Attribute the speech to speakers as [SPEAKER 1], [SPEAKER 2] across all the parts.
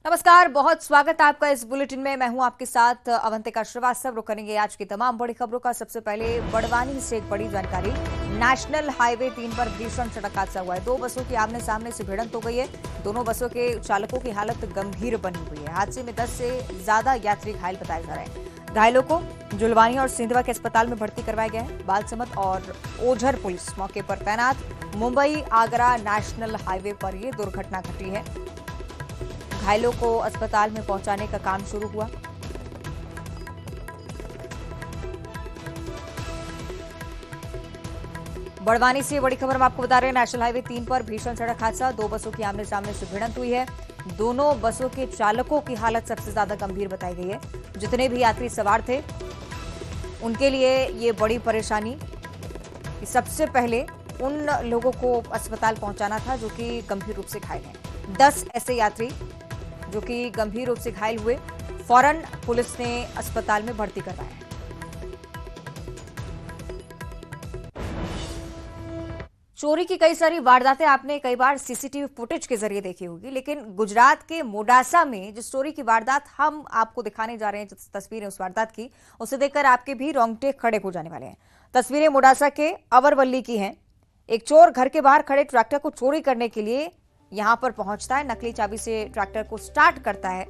[SPEAKER 1] नमस्कार, बहुत स्वागत है आपका इस बुलेटिन में। मैं हूं आपके साथ अवंतिका श्रीवास्तव। रुक करेंगे आज की तमाम बड़ी खबरों का। सबसे पहले बड़वानी से एक बड़ी जानकारी। नेशनल हाईवे 3 पर भीषण सड़क हादसा हुआ है। दो बसों की आमने सामने से भिड़ंत हो गई है। दोनों बसों के चालकों की हालत गंभीर बनी हुई है। हादसे में 10 से ज्यादा यात्री घायल बताए जा रहे हैं। घायलों को जुलवानी और सिंधवा के अस्पताल में भर्ती करवाया गया है। बालसमंद और ओझर पुलिस मौके पर तैनात। मुंबई आगरा नेशनल हाईवे पर यह दुर्घटना घटी है। घायलों को अस्पताल में पहुंचाने का काम शुरू हुआ। बड़वानी से बड़ी खबर हम आपको बता रहे हैं। नेशनल हाईवे 3 पर भीषण सड़क हादसा। दो बसों की आमने सामने से भिड़ंत हुई है। दोनों बसों के चालकों की हालत सबसे ज्यादा गंभीर बताई गई है। जितने भी यात्री सवार थे उनके लिए ये बड़ी परेशानी। सबसे पहले उन लोगों को अस्पताल पहुंचाना था जो कि गंभीर रूप से घायल हैं। 10 ऐसे यात्री जो कि गंभीर रूप से घायल हुए, फौरन पुलिस ने अस्पताल में भर्ती करवाया है। चोरी की कई सारी वारदातें आपने कई बार सीसीटीवी फुटेज के जरिए देखी होगी, लेकिन गुजरात के मोडासा में जिस चोरी की वारदात हम आपको दिखाने जा रहे हैं, जिस तस्वीरें उस वारदात की, उसे देखकर आपके भी रोंगटे खड़े हो जाने वाले हैं। तस्वीरें मोडासा के अवरवल्ली की हैं। एक चोर घर के बाहर खड़े ट्रैक्टर को चोरी करने के लिए यहां पर पहुंचता है। नकली चाबी से ट्रैक्टर को स्टार्ट करता है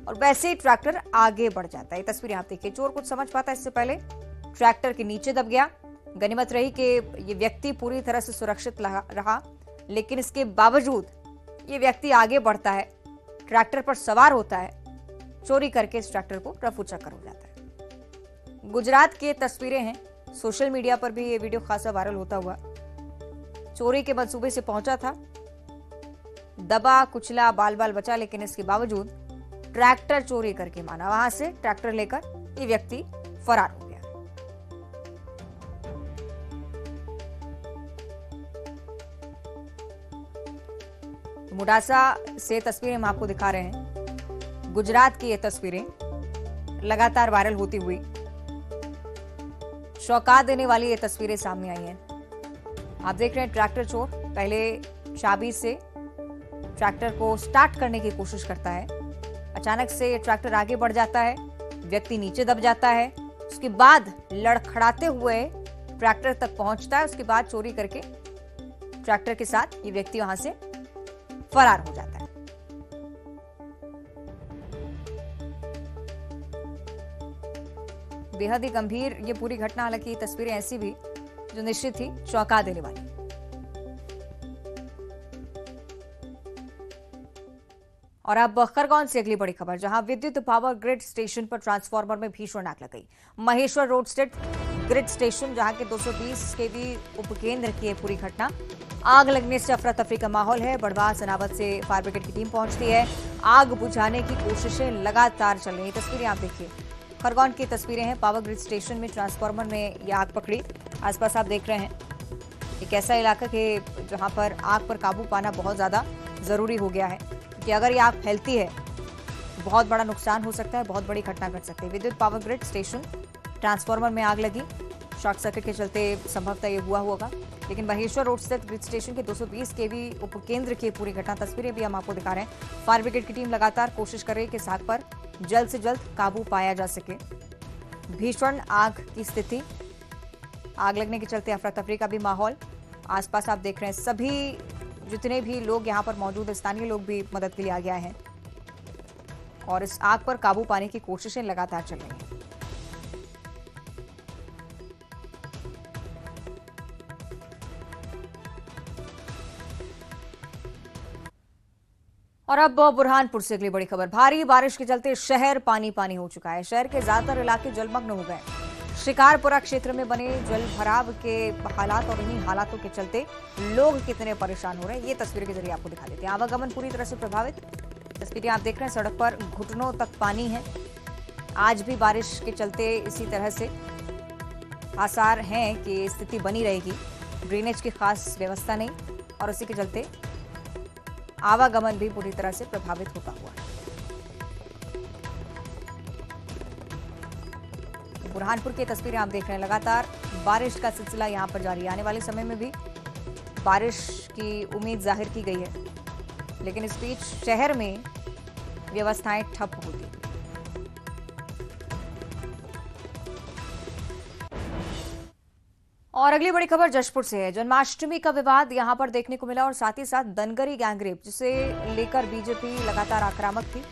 [SPEAKER 1] और वैसे ही ट्रैक्टर आगे बढ़ जाता है। तस्वीरें आप देखिए। चोर कुछ समझ पाता है इससे पहले, ट्रैक्टर के नीचे दब गया। गनीमत रही कि ये व्यक्ति पूरी तरह से सुरक्षित रहा, लेकिन इसके बावजूद ये व्यक्ति आगे बढ़ता है, ट्रैक्टर पर सवार होता है, चोरी करके इस ट्रैक्टर को रफू चक्कर हो जाता है। गुजरात की तस्वीरें हैं। सोशल मीडिया पर भी ये वीडियो खासा वायरल होता हुआ। चोरी के मंसूबे से पहुंचा था, दबा कुचला बाल बाल बचा, लेकिन इसके बावजूद ट्रैक्टर चोरी करके माना। वहां से ट्रैक्टर लेकर ये व्यक्ति फरार हो गया। मोडासा से तस्वीरें हम आपको दिखा रहे हैं। गुजरात की ये तस्वीरें लगातार वायरल होती हुई चौंका देने वाली ये तस्वीरें सामने आई हैं। आप देख रहे हैं ट्रैक्टर चोर पहले चाबी से ट्रैक्टर को स्टार्ट करने की कोशिश करता है। अचानक से ट्रैक्टर आगे बढ़ जाता है, व्यक्ति नीचे दब जाता है। उसके बाद लड़खड़ाते हुए ट्रैक्टर तक पहुंचता है। उसके बाद चोरी करके ट्रैक्टर के साथ ये व्यक्ति वहां से फरार हो जाता है। बेहद ही गंभीर ये पूरी घटना। हालांकि तस्वीरें ऐसी भी जो निश्चित ही चौंका देने वाली। और अब खरगोन से अगली बड़ी खबर, जहां विद्युत पावर ग्रिड स्टेशन पर ट्रांसफार्मर में भीषण आग लग गई। महेश्वर रोड स्थित ग्रिड स्टेशन, जहां के 220 केवी उपकेंद्र की पूरी घटना। आग लगने से अफरा तफरी का माहौल है। बड़वा सनावत से फायर ब्रिगेड की टीम पहुंचती है। आग बुझाने की कोशिशें लगातार चल रही हैं। तस्वीरें आप देखिए। खरगोन की तस्वीरें हैं। पावर ग्रिड स्टेशन में ट्रांसफार्मर में यह आग पकड़ी। आसपास आप देख रहे हैं एक ऐसा इलाका है जहां पर आग पर काबू पाना बहुत ज्यादा जरूरी हो गया है, कि अगर ये आग फैलती है तो बहुत बड़ा नुकसान हो सकता है, बहुत बड़ी घटना घट सकती है। विद्युत पावर ग्रिड स्टेशन ट्रांसफार्मर में आग लगी। शॉर्ट सर्किट के चलते संभवतः ये हुआ होगा, लेकिन महेश्वर रोड स्थित ग्रिड स्टेशन के 220 केवी उपकेंद्र की पूरी घटना। तस्वीरें भी हम आपको दिखा रहे हैं। फायर ब्रिगेड की टीम लगातार कोशिश कर रही है कि इस आग पर जल्द से जल्द काबू पाया जा सके। भीषण आग की स्थिति, आग लगने के चलते अफरा तफरी का भी माहौल। आसपास आप देख रहे हैं सभी जितने भी लोग यहाँ पर मौजूद, स्थानीय लोग भी मदद के लिए आ गए हैं और इस आग पर काबू पाने की कोशिशें लगातार चल रही हैं। और अब बुरहानपुर से अगली बड़ी खबर। भारी बारिश के चलते शहर पानी पानी हो चुका है। शहर के ज्यादातर इलाके जलमग्न हो गए। शिकारपुरा क्षेत्र में बने जल भराव के हालात और इन्हीं हालातों के चलते लोग कितने परेशान हो रहे हैं, ये तस्वीर के जरिए आपको दिखा देते हैं। आवागमन पूरी तरह से प्रभावित। तस्वीरें आप देख रहे हैं। सड़क पर घुटनों तक पानी है। आज भी बारिश के चलते इसी तरह से आसार हैं कि स्थिति बनी रहेगी। ड्रेनेज की खास व्यवस्था नहीं और उसी के चलते आवागमन भी पूरी तरह से प्रभावित होता हुआ है। बुरहानपुर की तस्वीरें आप देख रहे हैं। लगातार बारिश का सिलसिला यहां पर जारी है। आने वाले समय में भी बारिश की उम्मीद जाहिर की गई है, लेकिन इस बीच शहर में व्यवस्थाएं ठप होती। और अगली बड़ी खबर जशपुर से है। जन्माष्टमी का विवाद यहां पर देखने को मिला और साथ ही साथ धनगरी गैंगरेप, जिसे लेकर बीजेपी लगातार आक्रामक थी।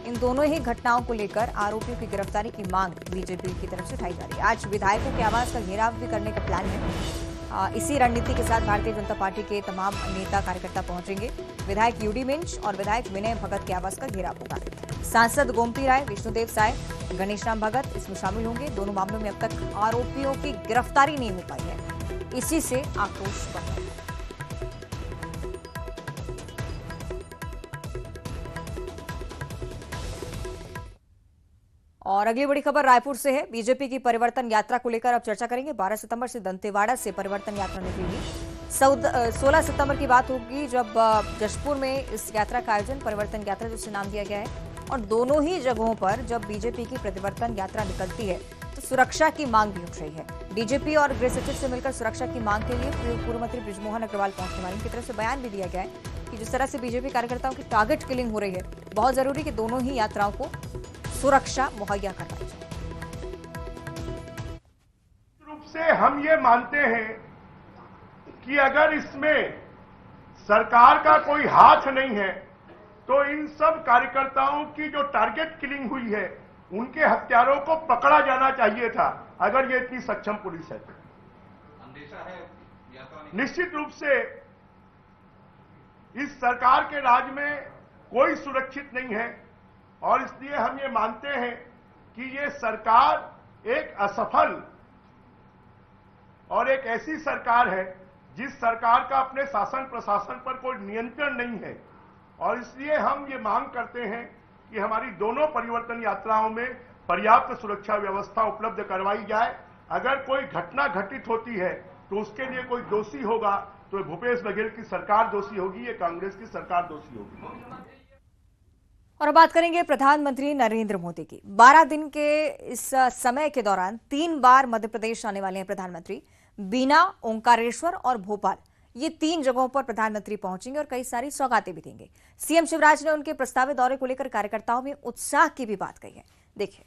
[SPEAKER 1] इन दोनों ही घटनाओं को लेकर आरोपियों की गिरफ्तारी की मांग बीजेपी की तरफ से उठाई जा रही है। आज विधायकों के आवास का घेराव भी करने का प्लान है। इसी रणनीति के साथ भारतीय जनता पार्टी के तमाम नेता कार्यकर्ता पहुंचेंगे। विधायक यूडी मिंज और विधायक विनय भगत के आवास का घेराव होगा। सांसद गोमती राय, विष्णुदेव साय, गणेशराम भगत इसमें शामिल होंगे। दोनों मामलों में अब तक आरोपियों की गिरफ्तारी नहीं हो पाई है। इसी से आक्रोश बढ़ रहा है। और अगली बड़ी खबर रायपुर से है। बीजेपी की परिवर्तन यात्रा को लेकर अब चर्चा करेंगे। 12 सितंबर से दंतेवाड़ा से परिवर्तन यात्रा निकलेगी। 16 सितंबर की बात होगी जब जशपुर में इस यात्रा का आयोजन परिवर्तन यात्रा जिसे नाम दिया गया है। और दोनों ही जगहों पर जब बीजेपी की परिवर्तन यात्रा निकलती है तो सुरक्षा की मांग भी उठ रही है। डीजीपी और गृह सचिव से मिलकर सुरक्षा की मांग के लिए पूर्व मंत्री बृजमोहन अग्रवाल पहुंचने वाले। उनकी तरफ से बयान भी दिया गया है कि जिस तरह से बीजेपी कार्यकर्ताओं की टारगेट किलिंग हो रही है, बहुत जरूरी कि दोनों ही यात्राओं को सुरक्षा मुहैया करवाई जाए।
[SPEAKER 2] रूप से हम ये मानते हैं कि अगर इसमें सरकार का कोई हाथ नहीं है तो इन सब कार्यकर्ताओं की जो टारगेट किलिंग हुई है उनके हत्यारों को पकड़ा जाना चाहिए था, अगर ये इतनी सक्षम पुलिस है तो। निश्चित रूप से इस सरकार के राज में कोई सुरक्षित नहीं है और इसलिए हम ये मानते हैं कि ये सरकार एक असफल और एक ऐसी सरकार है जिस सरकार का अपने शासन प्रशासन पर कोई नियंत्रण नहीं है। और इसलिए हम ये मांग करते हैं कि हमारी दोनों परिवर्तन यात्राओं में पर्याप्त सुरक्षा व्यवस्था उपलब्ध करवाई जाए। अगर कोई घटना घटित होती है तो उसके लिए कोई दोषी होगा तो भूपेश बघेल की सरकार दोषी होगी, ये कांग्रेस की सरकार दोषी होगी।
[SPEAKER 1] और अब बात करेंगे प्रधानमंत्री नरेंद्र मोदी की। 12 दिन के इस समय के दौरान 3 बार मध्य प्रदेश आने वाले हैं प्रधानमंत्री। बीना, ओंकारेश्वर और भोपाल, ये 3 जगहों पर प्रधानमंत्री पहुंचेंगे और कई सारी सौगातें भी देंगे। सीएम शिवराज ने उनके प्रस्तावित दौरे को लेकर कार्यकर्ताओं में उत्साह की भी बात कही है। देखिए।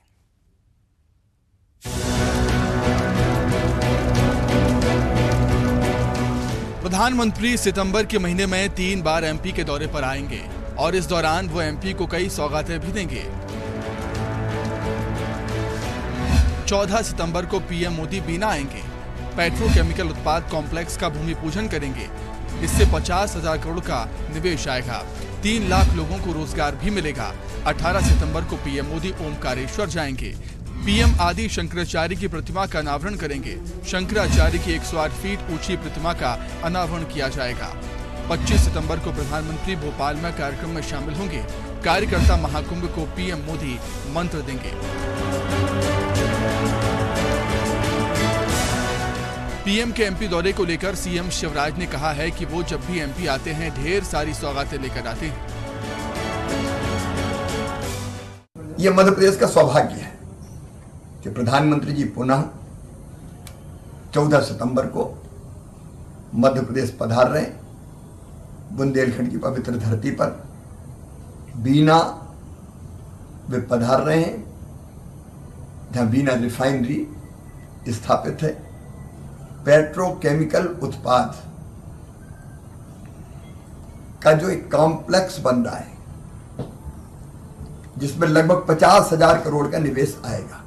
[SPEAKER 3] प्रधानमंत्री सितंबर के महीने में 3 बार एमपी के दौरे पर आएंगे और इस दौरान वो एमपी को कई सौगातें भी देंगे। 14 सितंबर को पीएम मोदी बीना आएंगे। पेट्रोकेमिकल उत्पाद कॉम्प्लेक्स का भूमि पूजन करेंगे। इससे 50,000 करोड़ का निवेश आएगा। 3 लाख लोगों को रोजगार भी मिलेगा। 18 सितंबर को पीएम मोदी ओमकारेश्वर जाएंगे। पीएम आदि शंकराचार्य की प्रतिमा का अनावरण करेंगे। शंकराचार्य की 108 फीट ऊंची प्रतिमा का अनावरण किया जाएगा। 25 सितंबर को प्रधानमंत्री भोपाल में कार्यक्रम में शामिल होंगे। कार्यकर्ता महाकुंभ को पीएम मोदी मंत्र देंगे। पीएम के एमपी दौरे को लेकर सीएम शिवराज ने कहा है कि वो जब भी एमपी आते हैं ढेर सारी सौगातें लेकर आते हैं।
[SPEAKER 4] ये मध्य प्रदेश का सौभाग्य है कि प्रधानमंत्री जी पुनः 14 सितंबर को मध्य प्रदेश पधार रहे हैं। बुंदेलखंड की पवित्र धरती पर बीना वे पधार रहे हैं, जहां बीना रिफाइनरी स्थापित है। पेट्रोकेमिकल उत्पाद का जो एक कॉम्प्लेक्स बन रहा है जिसमें लगभग 50,000 करोड़ का निवेश आएगा,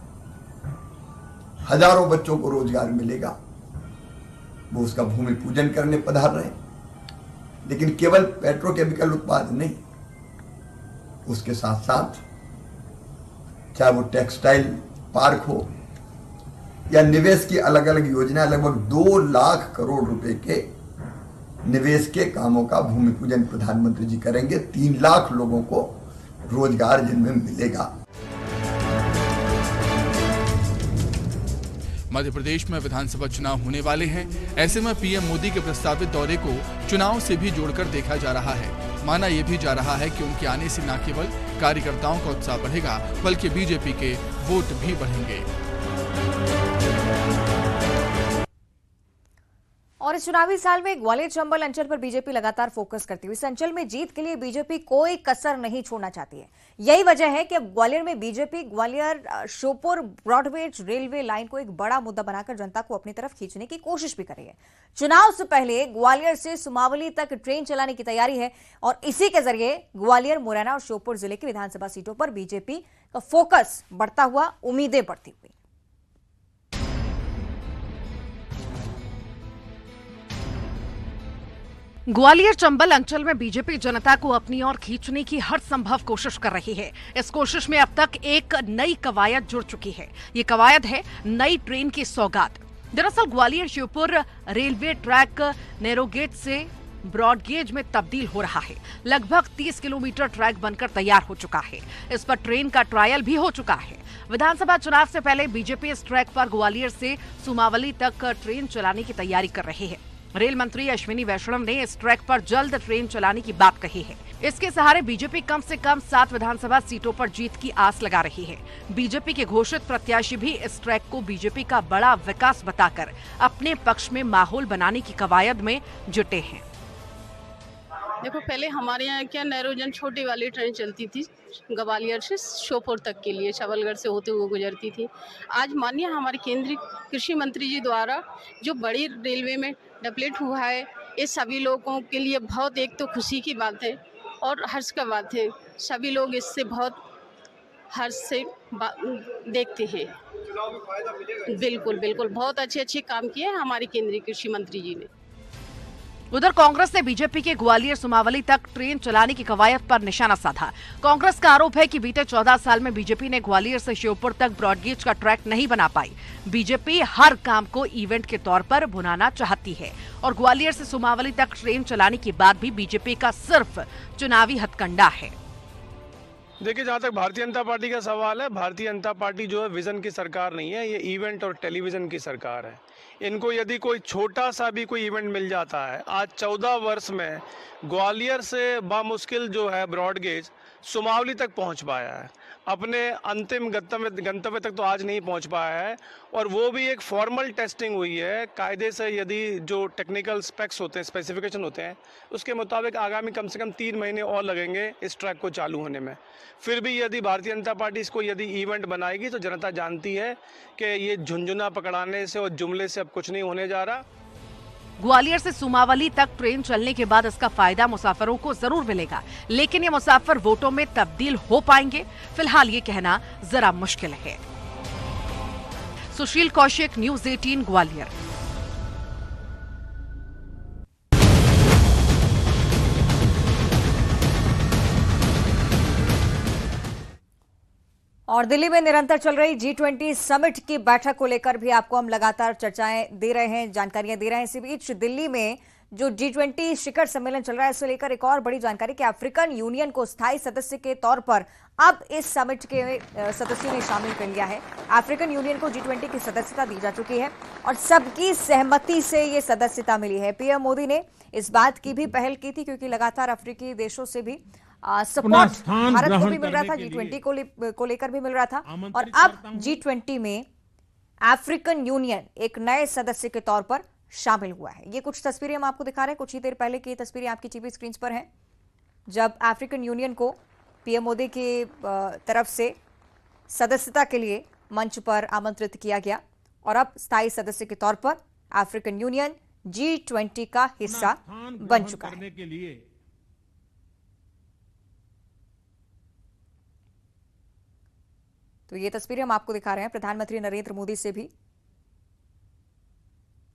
[SPEAKER 4] हजारों बच्चों को रोजगार मिलेगा, वो उसका भूमि पूजन करने पधार रहे हैं। लेकिन केवल पेट्रोकेमिकल उत्पाद नहीं, उसके साथ साथ चाहे वो टेक्सटाइल पार्क हो या निवेश की अलग अलग योजनाएं, लगभग 2 लाख करोड़ रुपए के निवेश के कामों का भूमि पूजन प्रधानमंत्री जी करेंगे। 3 लाख लोगों को रोजगार जिनमें मिलेगा।
[SPEAKER 3] मध्य प्रदेश में विधानसभा चुनाव होने वाले हैं। ऐसे में पीएम मोदी के प्रस्तावित दौरे को चुनाव से भी जोड़कर देखा जा रहा है। माना यह भी जा रहा है कि उनके आने से न केवल कार्यकर्ताओं का उत्साह बढ़ेगा बल्कि बीजेपी के वोट भी बढ़ेंगे।
[SPEAKER 1] और इस चुनावी साल में ग्वालियर चंबल अंचल पर बीजेपी लगातार फोकस करती हुई इस अंचल में जीत के लिए बीजेपी कोई कसर नहीं छोड़ना चाहती है। यही वजह है कि अब ग्वालियर में BJP Gwalior Sheopur broad gauge railway line को एक बड़ा मुद्दा बनाकर जनता को अपनी तरफ खींचने की कोशिश भी कर रही है। चुनाव से पहले ग्वालियर से सुमावली तक ट्रेन चलाने की तैयारी है और इसी के जरिए ग्वालियर, मुरैना और श्योपुर जिले की विधानसभा सीटों पर बीजेपी का फोकस बढ़ता हुआ, उम्मीदें बढ़ती हुई।
[SPEAKER 5] ग्वालियर चंबल अंचल में बीजेपी जनता को अपनी ओर खींचने की हर संभव कोशिश कर रही है। इस कोशिश में अब तक एक नई कवायद जुड़ चुकी है। ये कवायद है नई ट्रेन की सौगात। दरअसल Gwalior Sheopur railway track narrow gauge से ब्रॉडगेज में तब्दील हो रहा है। लगभग 30 किलोमीटर ट्रैक बनकर तैयार हो चुका है। इस पर ट्रेन का ट्रायल भी हो चुका है। विधानसभा चुनाव से पहले बीजेपी इस ट्रैक पर ग्वालियर से सुमावली तक ट्रेन चलाने की तैयारी कर रही है। रेल मंत्री अश्विनी वैष्णव ने इस ट्रैक पर जल्द ट्रेन चलाने की बात कही है। इसके सहारे बीजेपी कम से कम 7 विधानसभा सीटों पर जीत की आस लगा रही है। बीजेपी के घोषित प्रत्याशी भी इस ट्रैक को बीजेपी का बड़ा विकास बताकर अपने पक्ष में माहौल बनाने की कवायद में जुटे हैं।
[SPEAKER 6] देखो, पहले हमारे यहाँ क्या नैरोजन छोटी वाली ट्रेन चलती थी ग्वालियर से श्योपुर तक के लिए, छबलगढ़ से होते हुए गुजरती थी। आज माननीय हमारे केंद्रीय कृषि मंत्री जी द्वारा जो बड़ी रेलवे में डेवलप हुआ है, ये सभी लोगों के लिए बहुत एक तो खुशी की बात है और हर्ष का बात है। सभी लोग इससे बहुत हर्ष से देखते हैं। बिल्कुल बिल्कुल, बहुत अच्छे काम किए हैं हमारे केंद्रीय कृषि मंत्री जी ने।
[SPEAKER 5] उधर कांग्रेस ने बीजेपी के ग्वालियर सुमावली तक ट्रेन चलाने की कवायद पर निशाना साधा। कांग्रेस का आरोप है कि बीते 14 साल में बीजेपी ने ग्वालियर से श्योपुर तक ब्रॉडगेज का ट्रैक नहीं बना पाई। बीजेपी हर काम को इवेंट के तौर पर भुनाना चाहती है और ग्वालियर से सुमावली तक ट्रेन चलाने की बात भी बीजेपी का सिर्फ चुनावी हथकंडा है।
[SPEAKER 7] देखिए, जहाँ तक भारतीय जनता पार्टी का सवाल है, भारतीय जनता पार्टी जो है विजन की सरकार नहीं है, ये इवेंट और टेलीविजन की सरकार है। इनको यदि कोई छोटा सा भी कोई इवेंट मिल जाता है, आज 14 वर्ष में ग्वालियर से बामुश्किल जो है ब्रॉडगेज सुमावली तक पहुंच पाया है। अपने अंतिम गंतव्य तक तो आज नहीं पहुंच पाया है और वो भी एक फॉर्मल टेस्टिंग हुई है। कायदे से यदि जो टेक्निकल स्पेक्स होते हैं, स्पेसिफिकेशन होते हैं, उसके मुताबिक आगामी कम से कम 3 महीने और लगेंगे इस ट्रैक को चालू होने में। फिर भी यदि भारतीय जनता पार्टी इसको यदि इवेंट बनाएगी तो जनता जानती है कि ये झुंझुना पकड़ाने से और जुमले से अब कुछ नहीं होने जा रहा।
[SPEAKER 5] ग्वालियर से सुमावली तक ट्रेन चलने के बाद इसका फायदा मुसाफिरों को जरूर मिलेगा, लेकिन ये मुसाफिर वोटों में तब्दील हो पाएंगे, फिलहाल ये कहना जरा मुश्किल है। सुशील कौशिक, न्यूज़ 18 ग्वालियर।
[SPEAKER 1] और दिल्ली में निरंतर चल रही G20 समिट की बैठक को लेकर भी आपको हम लगातार चर्चाएं दे रहे हैं, जानकारियां दे रहे हैं। इसी बीच दिल्ली में जो G20 शिखर सम्मेलन चल रहा है, इसको लेकर एक और बड़ी जानकारी कि अफ्रीकन यूनियन को स्थायी सदस्य के तौर पर अब इस समिट के सदस्यों ने शामिल कर लिया है। अफ्रीकन यूनियन को G20 की सदस्यता दी जा चुकी है और सबकी सहमति से ये सदस्यता मिली है। पीएम मोदी ने इस बात की भी पहल की थी क्योंकि लगातार अफ्रीकी देशों से भी सपोर्ट भारत को भी मिल रहा था, G20 को लेकर भी मिल रहा था और अब G20 में अफ्रीकन यूनियन एक नए सदस्य के तौर पर शामिल हुआ है। ये कुछ तस्वीरें हम आपको दिखा रहे हैं, कुछ ही देर पहले की तस्वीरें आपकी टीवी स्क्रीन पर हैं, जब अफ्रीकन यूनियन को पीएम मोदी की तरफ से सदस्यता के लिए मंच पर आमंत्रित किया गया और अब स्थायी सदस्य के तौर पर अफ्रीकन यूनियन G20 का हिस्सा बन चुका है। तो ये तस्वीरें हम आपको दिखा रहे हैं। प्रधानमंत्री नरेंद्र मोदी से भी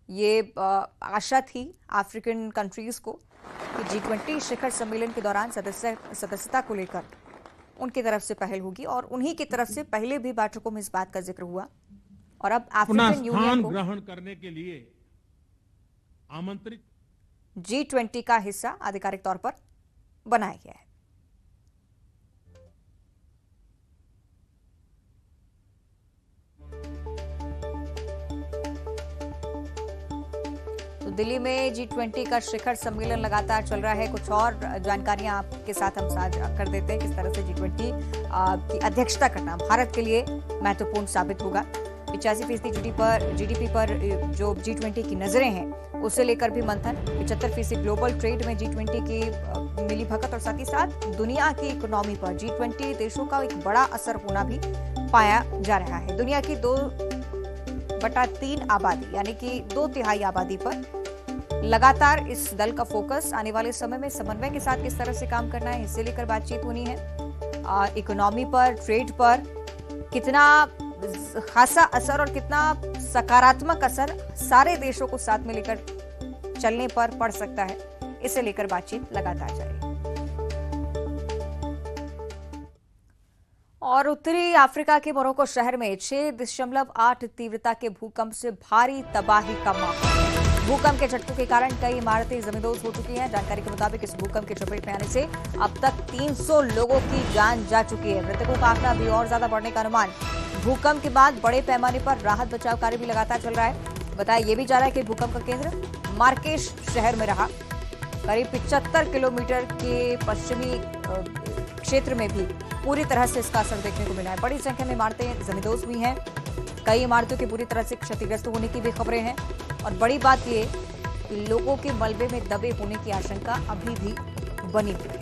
[SPEAKER 1] ये आशा थी अफ्रीकन कंट्रीज को कि G20 शिखर सम्मेलन के दौरान सदस्यता को लेकर उनकी तरफ से पहल होगी और उन्हीं की तरफ से पहले भी बैठकों में इस बात का जिक्र हुआ और अब अफ्रीकन यूनियन को ग्रहण करने के लिए आमंत्रित G20 का हिस्सा आधिकारिक तौर पर बनाया गया है। तो दिल्ली में G20 का शिखर सम्मेलन लगातार चल रहा है। कुछ और जानकारियां आपके साथ हम साझा कर देते हैं, किस तरह से G20 की अध्यक्षता करना भारत के लिए महत्वपूर्ण साबित होगा। 85% जीडीपी पर जो G20 की नजरें हैं उसे लेकर भी मंथन। 75% ग्लोबल ट्रेड में G20 की मिली भगत और साथ ही साथ दुनिया की इकोनॉमी पर G20 देशों का एक बड़ा असर होना भी पाया जा रहा है। दुनिया की 2/3 आबादी यानी कि 2/3 आबादी पर लगातार इस दल का फोकस आने वाले समय में समन्वय के साथ किस तरह से काम करना है, इससे लेकर बातचीत होनी है। इकोनॉमी पर, ट्रेड पर कितना खासा असर और कितना सकारात्मक असर सारे देशों को साथ में लेकर चलने पर पड़ सकता है, इसे लेकर बातचीत लगातार जारी। और उत्तरी अफ्रीका के मोरक्को शहर में 6.8 तीव्रता के भूकंप से भारी तबाही का माहौल। भूकंप के झटकों के कारण कई इमारतें जमींदोज हो चुकी हैं। जानकारी के मुताबिक इस भूकंप के चपेट में आने से अब तक 300 लोगों की जान जा चुकी है। मृतकों का आंकड़ा भी और ज्यादा बढ़ने का अनुमान। भूकंप के बाद बड़े पैमाने पर राहत बचाव कार्य भी लगातार चल रहा है। बताया यह भी जा रहा है कि भूकंप का केंद्र मार्केश शहर में रहा। करीब 75 किलोमीटर के पश्चिमी क्षेत्र में भी पूरी तरह से इसका असर देखने को मिला है। बड़ी संख्या में इमारतें जमींदोज हुई हैं। कई इमारतों की पूरी तरह से क्षतिग्रस्त होने की भी खबरें हैं और बड़ी बात ये लोगों के मलबे में दबे होने की आशंका अभी भी बनी हुई है।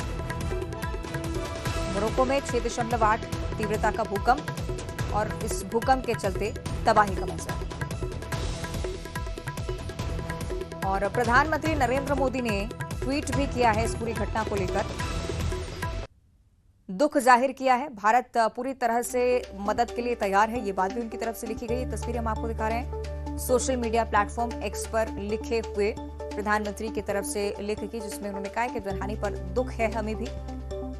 [SPEAKER 1] मोरक्को में 6.8 तीव्रता का भूकंप और इस भूकंप के चलते तबाही का मंजर। और प्रधानमंत्री नरेंद्र मोदी ने ट्वीट भी किया है इस पूरी घटना को लेकर, दुख जाहिर किया है। भारत पूरी तरह से मदद के लिए तैयार है, ये बात भी उनकी तरफ से लिखी गई। तस्वीरें हम आपको दिखा रहे हैं सोशल मीडिया प्लेटफॉर्म एक्स पर लिखे हुए प्रधानमंत्री की तरफ से लिख की, जिसमें उन्होंने कहा कि जनहानि पर दुख है हमें भी।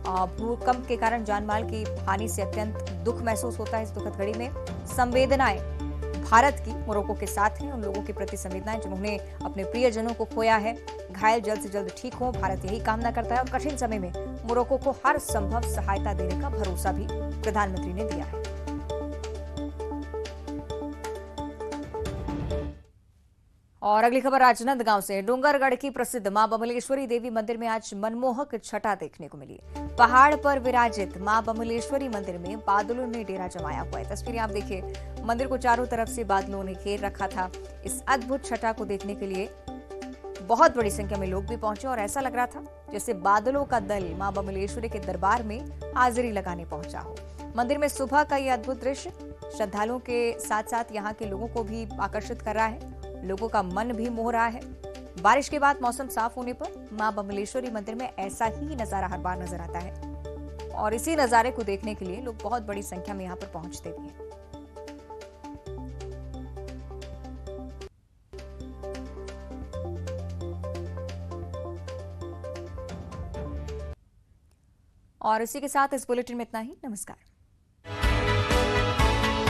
[SPEAKER 1] भूकंप के कारण जानमाल की हानि से अत्यंत दुख महसूस होता है। इस दुखद घड़ी में संवेदनाएं भारत की मोरक्को के साथ हैं। उन लोगों के प्रति संवेदनाएं जिन्होंने अपने प्रियजनों को खोया है। घायल जल्द से जल्द ठीक हो, भारत यही कामना करता है और कठिन समय में मोरक्को को हर संभव सहायता देने का भरोसा भी प्रधानमंत्री ने दिया है। और अगली खबर राजनांदगांव से। डूंगरगढ़ की प्रसिद्ध मां बमलेश्वरी देवी मंदिर में आज मनमोहक छटा देखने को मिली। पहाड़ पर विराजित मां बमलेश्वरी मंदिर में बादलों ने डेरा जमाया हुआ है। तस्वीरें आप देखिए, मंदिर को चारों तरफ से बादलों ने घेर रखा था। इस अद्भुत छटा को देखने के लिए बहुत बड़ी संख्या में लोग भी पहुंचे और ऐसा लग रहा था जैसे बादलों का दल मां बमलेश्वरी के दरबार में हाजिरी लगाने पहुंचा हो। मंदिर में सुबह का यह अद्भुत दृश्य श्रद्धालुओं के साथ साथ यहाँ के लोगों को भी आकर्षित कर रहा है। लोगों का मन भी मोह रहा है। बारिश के बाद मौसम साफ होने पर मां बमलेश्वरी मंदिर में ऐसा ही नजारा हर बार नजर आता है और इसी नजारे को देखने के लिए लोग बहुत बड़ी संख्या में यहाँ पर पहुंचते भी हैं। और इसी के साथ इस बुलेटिन में इतना ही। नमस्कार।